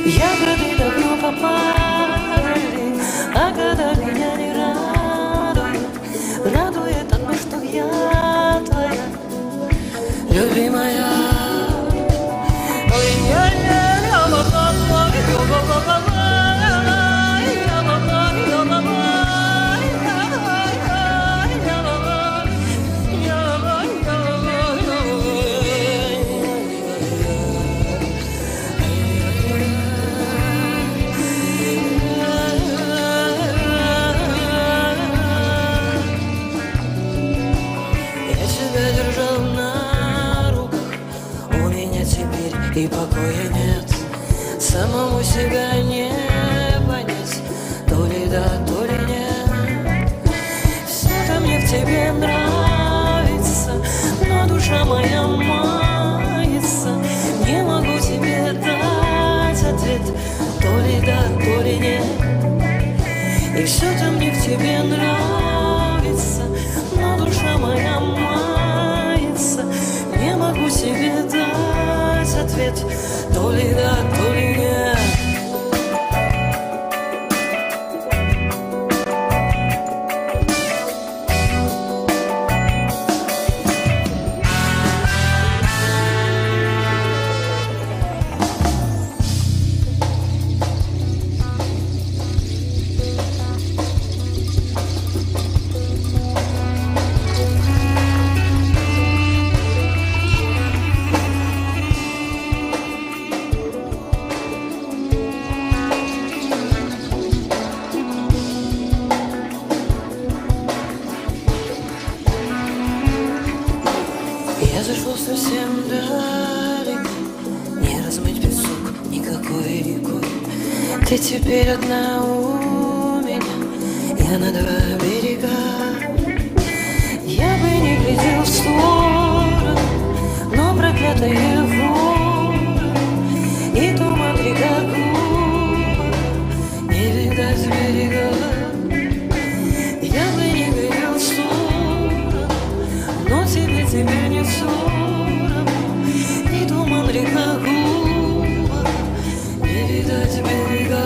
Ягоды давно попали, а года меня не радует. Радует одно, что я твоя, любимая. Держал на руках, у меня теперь и покоя нет. Самому себя не понять, то ли да, то ли нет. Все-то мне в тебе нравится, но душа моя мается. Не могу тебе дать ответ, то ли да, то ли нет. И все-то мне в тебе нравится, но душа моя мается. Не могу себе дать ответ, то ли да, то ли нет. Я зашел совсем далеко, не размыть песок никакой рекой. Ты теперь одна у меня, я на два берега. Я бы не глядел в сторону, но проклятая воля и туман река глубоко, не видать берега. Я бы не глядел в сторону, но тебе теперь не все равно. И туман река глубоко, не видать берега.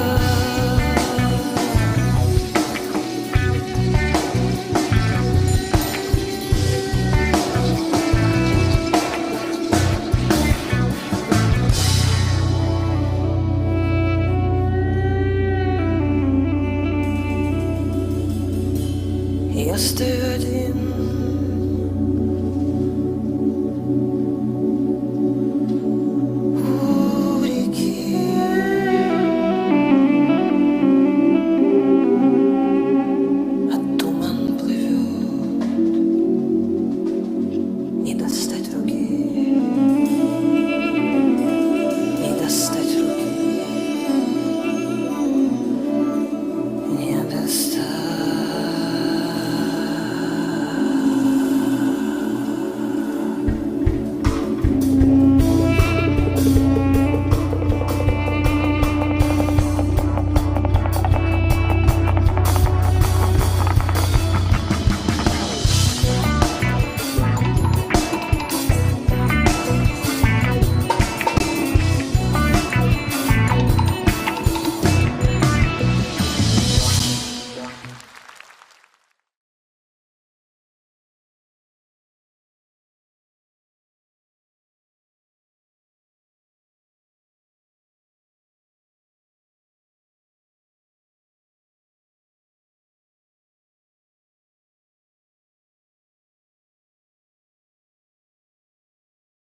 Я стою